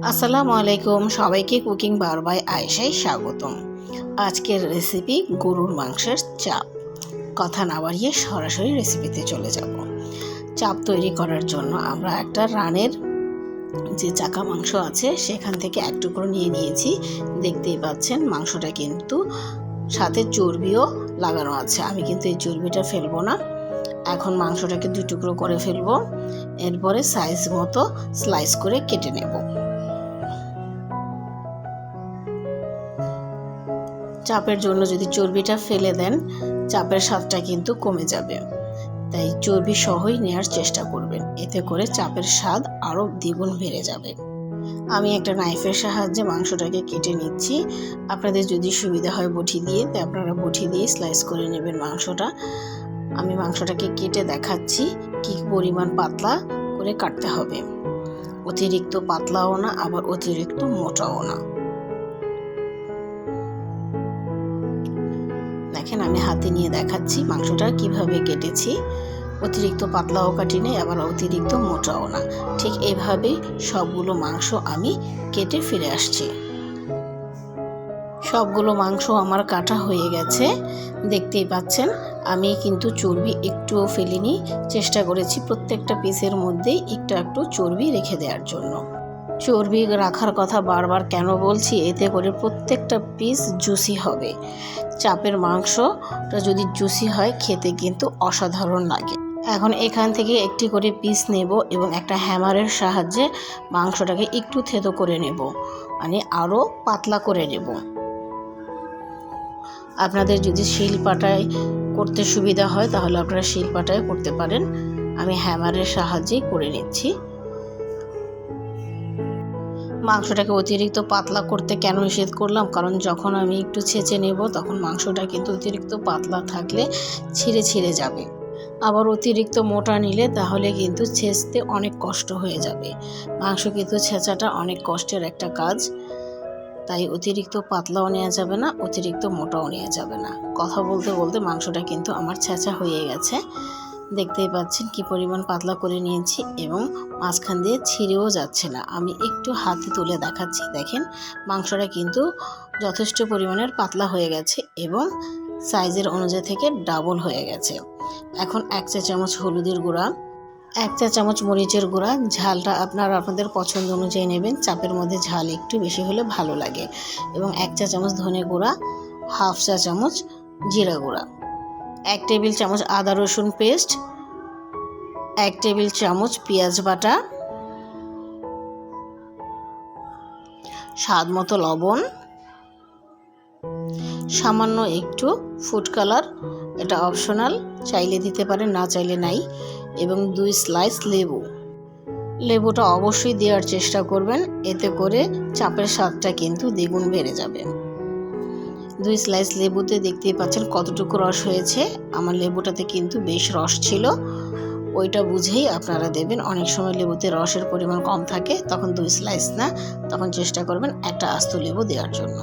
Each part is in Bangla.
আসসালামু আলাইকুম, সবাইকে কুকিং বার বাই আয়েশায় স্বাগতম। আজকের রেসিপি গরুর মাংসের চাপ। কথা না বাড়িয়ে সরাসরি রেসিপিতে চলে যাব। চাপ তৈরি করার জন্য আমরা একটা রানের যে চাকা মাংস আছে সেখান থেকে এক টুকরো নিয়ে নিয়েছি। দেখতেই পাচ্ছেন মাংসটা কিন্তু সাথে চর্বিও লাগানো আছে। আমি কিন্তু এই চর্বিটা ফেলবো না। এখন মাংসটাকে 2 টুকরো করে ফেলবো। এরপরে সাইজ মতো স্লাইস করে কেটে নেব। চাপের জন্য যদি চর্বিটা ফেলে দেন, চাপের স্বাদটা কিন্তু কমে যাবে। তাই চর্বি সহই নেওয়ার চেষ্টা করবেন, এতে করে চাপের স্বাদ আরও দ্বিগুণ বেড়ে যাবে। আমি একটা নাইফের সাহায্যে মাংসটাকে কেটে নিচ্ছি। আপনাদের যদি সুবিধা হয় বটি দিয়ে, তাই আপনারা বটি দিয়ে স্লাইস করে নেবেন মাংসটা। আমি মাংসটাকে কেটে দেখাচ্ছি কি পরিমাণ পাতলা করে কাটতে হবে। অতিরিক্ত পাতলাও না, আবার অতিরিক্ত মোটাও না। দেখেন, আমি হাতে নিয়ে দেখাচ্ছি মাংসটা কিভাবে কেটেছি। অতিরিক্ত পাতলাও কাটি নেই, আবার অতিরিক্ত মোটাও না। ঠিক এইভাবেই সবগুলো মাংস আমি কেটে ফিরে আসছি। সবগুলো মাংস আমার কাটা হয়ে গেছে। দেখতেই পাচ্ছেন আমি কিন্তু চর্বি একটুও ফেলিনি। চেষ্টা করেছি প্রত্যেকটা পিসের মধ্যেই একটু একটু চর্বি রেখে দেওয়ার জন্য। চর্বি রাখার কথা বারবার কেন বলছি, এতে করে প্রত্যেকটা পিস জুসি হবে। চাপের মাংসটা যদি জুসি হয়, খেতে কিন্তু অসাধারণ লাগে। এখন এখান থেকে একটি করে পিস নেব এবং একটা হ্যামারের সাহায্যে মাংসটাকে একটু থেতো করে নেব, মানে আরও পাতলা করে নেব। আপনাদের যদি শিলপাটায় করতে সুবিধা হয় তাহলে আপনারা শিলপাটায় করতে পারেন। আমি হ্যামারের সাহায্যেই করে নিচ্ছি। মাংসটাকে অতিরিক্ত পাতলা করতে কেন নিষেধ করলাম, কারণ যখন আমি একটু ছেঁচে নেব তখন মাংসটা কিন্তু অতিরিক্ত পাতলা থাকলে ছিঁড়ে ছিঁড়ে যাবে। আবার অতিরিক্ত মোটা নিলে তাহলে কিন্তু ছেঁচতে অনেক কষ্ট হয়ে যাবে। মাংস কিন্তু ছেঁচাটা অনেক কষ্টের একটা কাজ। তাই অতিরিক্ত পাতলাও নেওয়া যাবে না, অতিরিক্ত মোটাও নেওয়া যাবে না। কথা বলতে বলতে মাংসটা কিন্তু আমার ছেঁচা হয়ে গেছে। দেখতেই পাচ্ছেন কি পরিমাণ পাতলা করে নিয়েছি এবং মাঝখান দিয়ে ছিঁড়েও যাচ্ছে না। আমি একটু হাতে তুলে দেখাচ্ছি। দেখেন, মাংসটা কিন্তু যথেষ্ট পরিমাণের পাতলা হয়ে গেছে এবং সাইজের অনুযায়ী থেকে ডাবল হয়ে গেছে। এখন 1 চা চামচ হলুদের গুঁড়া, 1 চা চামচ মরিচের গুঁড়া। ঝালটা আপনারা আপনাদের পছন্দ অনুযায়ী নেবেন। চাপের মধ্যে ঝাল একটু বেশি হলে ভালো লাগে। এবং 1 চা চামচ ধনে গুঁড়া, 1/2 চা চামচ জিরা গুঁড়া, 1 টেবিল চামচ আদা রসুন পেস্ট, 1 টেবিল চামচ পেঁয়াজ বাটা, স্বাদ মতো লবণ, সামান্য একটু ফুড কালার, এটা অপশনাল, চাইলে দিতে পারেন, না চাইলে নাই, এবং 2 স্লাইস লেবু। লেবুটা অবশ্যই দেওয়ার চেষ্টা করবেন, এতে করে চাপের স্বাদটা কিন্তু দ্বিগুণ বেড়ে যাবে। 2 স্লাইস লেবুতে দেখতেই পাচ্ছেন কতটুকু রস হয়েছে। আমার লেবুটাতে কিন্তু বেশ রস ছিল, ওইটা বুঝেই আপনারা দেবেন। অনেক সময় লেবুতে রসের পরিমাণ কম থাকে, তখন 2 স্লাইস না, তখন চেষ্টা করবেন একটা আস্ত লেবু দেওয়ার জন্য।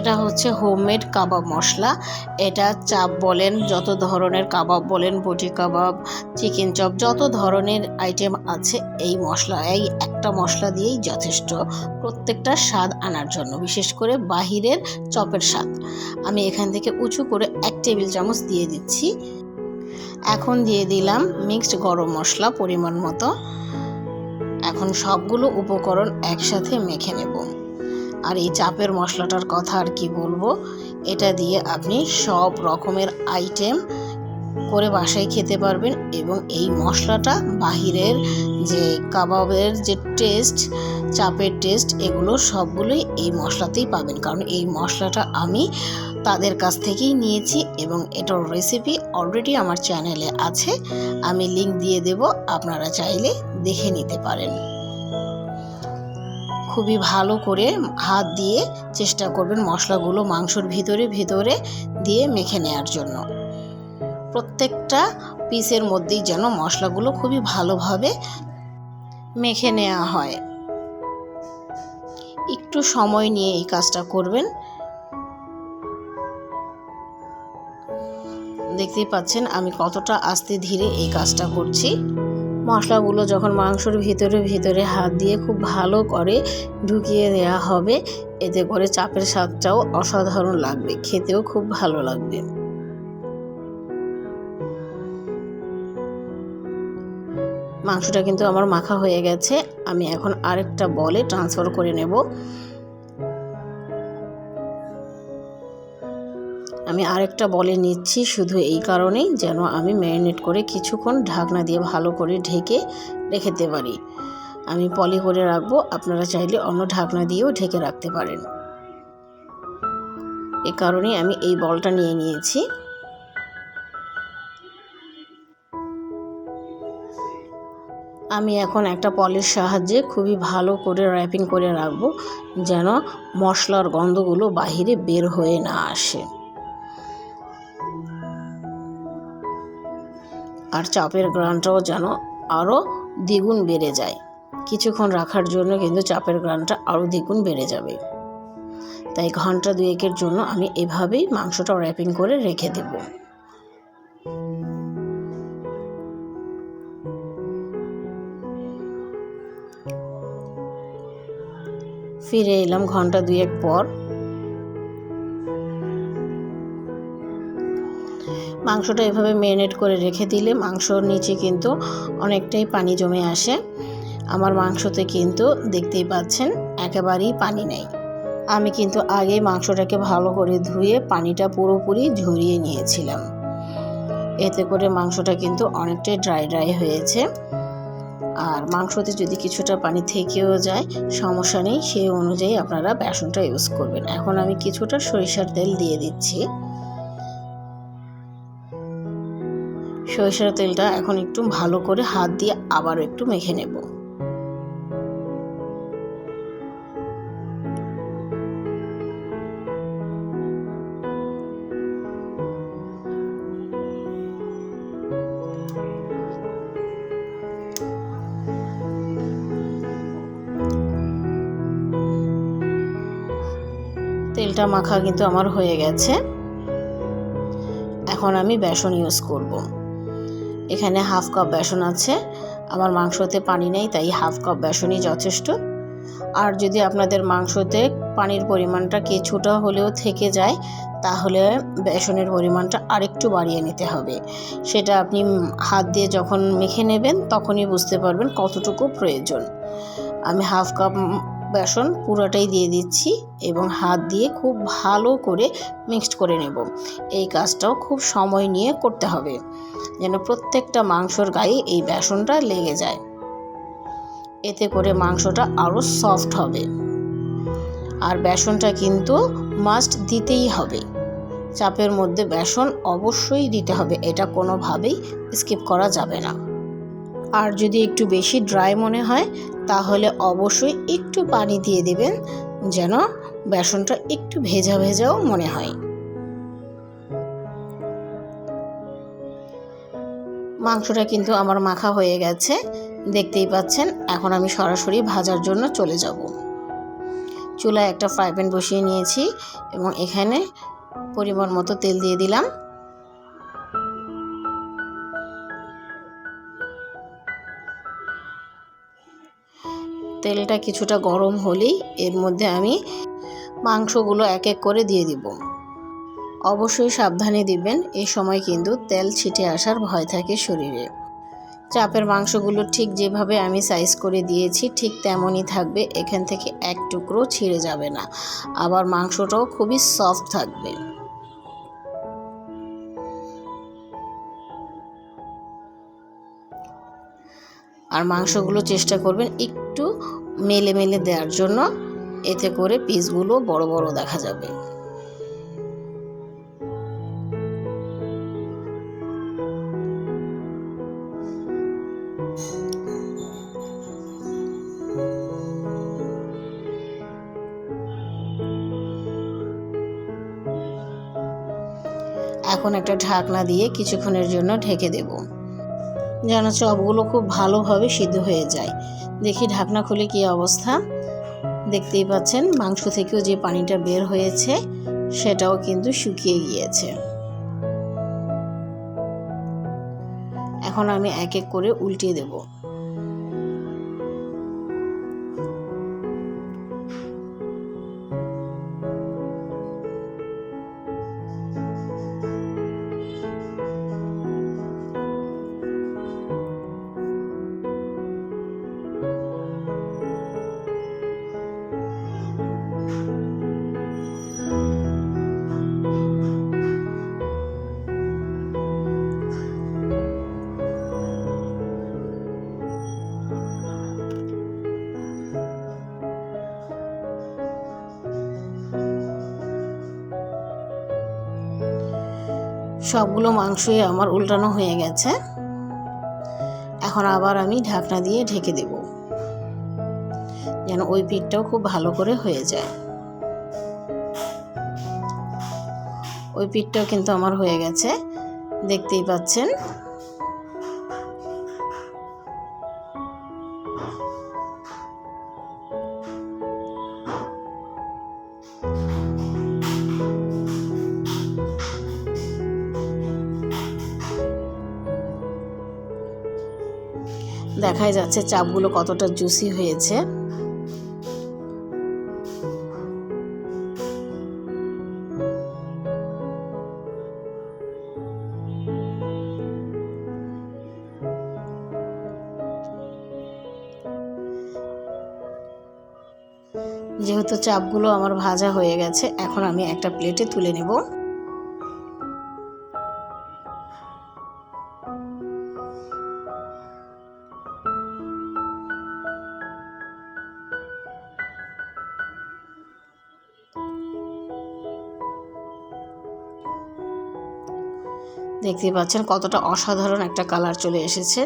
এটা হচ্ছে হোমমেড কাবাব মশলা। এটা চাপ বলেন, যত ধরনের কাবাব বলেন, বটি কাবাব, চিকেন চপ, যত ধরনের আইটেম আছে, এই মশলা, এই একটা মশলা দিয়েই যথেষ্ট প্রত্যেকটা স্বাদ আনার জন্য, বিশেষ করে বাহিরের চপের স্বাদ। আমি এখান থেকে উঁচু করে 1 টেবিল চামচ দিয়ে দিচ্ছি। এখন দিয়ে দিলাম মিক্সড গরম মশলা পরিমাণ মতো। এখন সবগুলো উপকরণ একসাথে মেখে নেব। আর এই চাপের মশলাটার কথা আর কি বলবো, এটা দিয়ে আপনি সব রকমের আইটেম করে বাসায় খেতে পারবেন। এবং এই মশলাটা বাহিরের যে কাবাবের যে টেস্ট, চাপের টেস্ট, এগুলো সবগুলোই এই মশলাতেই পাবেন। কারণ এই মশলাটা আমি তাদের কাছ থেকেই নিয়েছি এবং এটার রেসিপি অলরেডি আমার চ্যানেলে আছে। আমি লিংক দিয়ে দেব, আপনারা চাইলে দেখে নিতে পারেন। খুবই ভালো করে হাত দিয়ে চেষ্টা করবেন মশলাগুলো মাংসর ভিতরে ভিতরে দিয়ে মেখে নেওয়ার জন্য। প্রত্যেকটা পিসের মধ্যেই যেন মশলাগুলো খুবই ভালোভাবে মেখে নেওয়া হয়। একটু সময় নিয়ে এই কাজটা করবেন। দেখতেই পাচ্ছেন আমি কতটা আস্তে ধীরে এই কাজটা করছি। মশলাগুলো যখন মাংসর ভিতরে ভিতরে হাত দিয়ে খুব ভালো করে ঢুকিয়ে দেওয়া হবে, এতে করে চাপের স্বাদটাও অসাধারণ লাগবে, খেতেও খুব ভালো লাগবে। মাংসটা কিন্তু আমার মাখা হয়ে গেছে। আমি এখন আরেকটা বলে ট্রান্সফার করে নেব। আমি আরেকটা বলে নিচ্ছি শুধু এই কারণেই যেন আমি ম্যারিনেট করে কিছুক্ষণ ঢাকনা দিয়ে ভালো করে ঢেকে রেখে দিতে পারি। আমি পলি করে রাখবো, আপনারা চাইলে অন্য ঢাকনা দিয়েও ঢেকে রাখতে পারেন। এই কারণেই আমি এই বলটা নিয়ে নিয়েছি। আমি এখন একটা পলির সাহায্যে খুবই ভালো করে র্যাপিং করে রাখবো, যেন মশলার গন্ধগুলো বাহিরে বের হয়ে না আসে। আর চাপের গ্রানটাও যেন আরও দ্বিগুণ বেড়ে যায়। কিছুক্ষণ রাখার জন্য কিন্তু চাপের গ্রানটা আরও দ্বিগুণ বেড়ে যাবে। তাই ঘন্টা দুয়েকের জন্য আমি এভাবেই মাংসটা র্যাপিং করে রেখে দেব। ফিরে এলাম ঘন্টা দুয়েক পর। মাংসটা এভাবে ম্যারিনেট করে রেখে দিলে মাংসর নিচে কিন্তু অনেকটাই পানি জমে আসে। আমার মাংসতে কিন্তু দেখতেই পাচ্ছেন একেবারেই পানি নেই। আমি কিন্তু আগে মাংসটাকে ভালো করে ধুয়ে পানিটা পুরোপুরি ঝরিয়ে নিয়েছিলাম। এতে করে মাংসটা কিন্তু অনেকটাই ড্রাই ড্রাই হয়েছে। আর মাংসতে যদি কিছুটা পানি থেকেও যায় সমস্যা নেই, সেই অনুযায়ী আপনারা বেসনটা ইউজ করবেন। এখন আমি কিছুটা সরিষার তেল দিয়ে দিচ্ছি। সরিষার তেলটা এখন একটু ভালো করে হাত দিয়ে আবারও একটু মেখে নেব। তেলটা মাখা কিন্তু আমার হয়ে গেছে। এখন আমি বেসন ইউজ করব। এখানে হাফ কাপ বেসন আছে। আমার মাংসতে পানি নেই, তাই হাফ কাপ বেসনই যথেষ্ট। আর যদি আপনাদের মাংসতে পানির পরিমাণটা কিছুটা হলেও থেকে যায়, তাহলে বেসনের পরিমাণটা আরেকটু বাড়িয়ে নিতে হবে। সেটা আপনি হাত দিয়ে যখন মেখে নেবেন তখনই বুঝতে পারবেন কতটুকু প্রয়োজন। আমি হাফ কাপ বেসন পুরোটাই দিয়ে দিচ্ছি এবং হাত দিয়ে খুব ভালো করে মিক্সড করে নেব। এই কাজটাও খুব সময় নিয়ে করতে হবে, যেন প্রত্যেকটা মাংসর গায়ে এই বেসনটা লেগে যায়। এতে করে মাংসটা আরও সফট হবে। আর বেসনটা কিন্তু মাস্ট দিতেই হবে। চাপের মধ্যে বেসন অবশ্যই দিতে হবে, এটা কোনোভাবেই স্কিপ করা যাবে না। আর যদি একটু বেশি ড্রাই মনে হয় তাহলে অবশ্যই একটু পানি দিয়ে দেবেন, যেন বেসনটা একটু ভেজা ভেজাও মনে হয়। মাংসটা কিন্তু আমার মাখা হয়ে গেছে, দেখতেই পাচ্ছেন। এখন আমি সরাসরি ভাজার জন্য চলে যাব। চুলায় একটা ফ্রাই প্যান বসিয়ে নিয়েছি এবং এখানে পরিমাণ মতো তেল দিয়ে দিলাম। তেলটা কিছুটা গরম হলেই এর মধ্যে আমি মাংসগুলো এক এক করে দিয়ে দিব। অবশ্যই সাবধানে দিবেন, এই সময় কিন্তু তেল ছিটে আসার ভয় থাকে শরীরে। চাপের মাংসগুলো ঠিক যেভাবে আমি সাইজ করে দিয়েছি ঠিক তেমনই থাকবে, এখান থেকে এক টুকরো ছিঁড়ে যাবে না। আবার মাংসটাও খুবই সফট থাকবে। আর মাংসগুলো চেষ্টা করবেন একটু মেলে মেলে দেওয়ার জন্য, এতে করে পিসগুলো বড় বড় দেখা যাবে। এখন একটা ঢাকনা দিয়ে কিছুক্ষণের জন্য ঢেকে দেব, যেন চপগুলো খুব ভালোভাবে সিদ্ধ হয়ে যায়। দেখি ঢাকনা খুলে কী অবস্থা। দেখতেই পাচ্ছেন মাংস থেকেও যে পানিটা বের হয়েছে সেটাও কিন্তু শুকিয়ে গিয়েছে। এখন আমি এক এক করে উল্টিয়ে দেব। সবগুলো মাংসই আমার উল্টানো হয়ে গেছে। এখন আবার আমি ঢাকনা দিয়ে ঢেকে দেব, যেন ওই পিঠটাও খুব ভালো করে হয়ে যায়। ওই পিঠটাও কিন্তু আমার হয়ে গেছে, দেখতেই পাচ্ছেন। দেখাই যাচ্ছে চাপগুলো কতটা জুসি হয়েছে। যেহেতু চাপগুলো আমার ভাজা হয়ে গেছে, এখন আমি একটা প্লেটে তুলে নেব। দেখতে পাচ্ছেন কতটা অসাধারণ একটা কালার চলে এসেছে।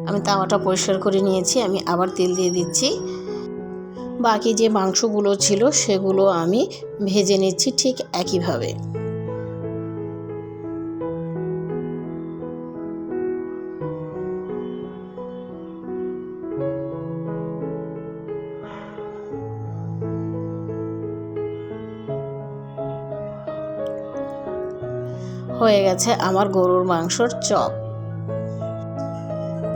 আমি তাওয়াটা পরিষ্কার করে নিয়েছি, আমি আবার তেল দিয়ে দিচ্ছি। বাকি যে মাংসগুলো ছিল সেগুলো আমি ভেজে নিচ্ছি ঠিক একইভাবে। হয়ে গেছে আমার গরুর মাংসর চপ।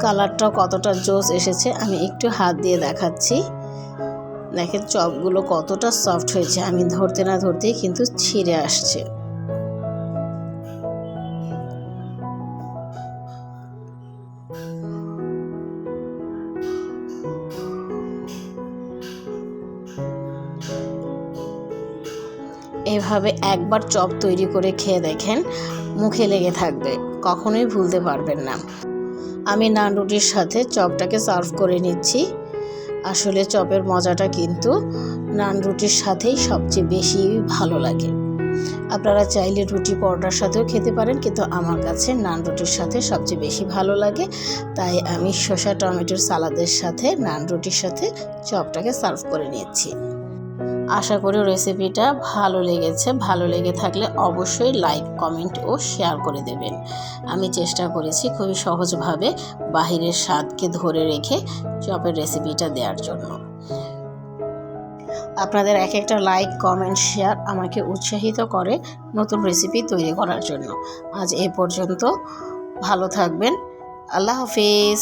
কালারটা কতটা জোস এসেছে আমি একটু হাত দিয়ে দেখাচ্ছি। দেখেন চপগুলো কতটা সফট হয়েছে, আমি ধরতে না ধরতেই কিন্তু ছিঁড়ে আসছে। এভাবে একবার চপ তৈরি করে খেয়ে দেখেন, মুখে লেগে থাকবে, কখনোই ভুলতে পারবেন না। আমি নান রুটির সাথে চপটাকে সার্ভ করে নিচ্ছি। আসলে চপের মজাটা কিন্তু নান রুটির সাথেই সবচেয়ে বেশি ভালো লাগে। আপনারা চাইলে রুটি পরোটার সাথেও খেতে পারেন, কিন্তু আমার কাছে নান রুটির সাথে সবচেয়ে বেশি ভালো লাগে। তাই আমি শসা টমেটোর সালাদের সাথে নান রুটির সাথে চপটাকে সার্ভ করে নিচ্ছি। আশা করি রেসিপিটা ভালো লেগেছে। ভালো লেগে থাকলে অবশ্যই লাইক, কমেন্ট ও শেয়ার করে দেবেন। আমি চেষ্টা করেছি খুবই সহজভাবে বাহিরের স্বাদকে ধরে রেখে চপের রেসিপিটা দেওয়ার জন্য। আপনাদের এক একটা লাইক, কমেন্ট, শেয়ার আমাকে উৎসাহিত করে নতুন রেসিপি তৈরি করার জন্য। আজ এ পর্যন্ত, ভালো থাকবেন। আল্লাহ হাফেজ।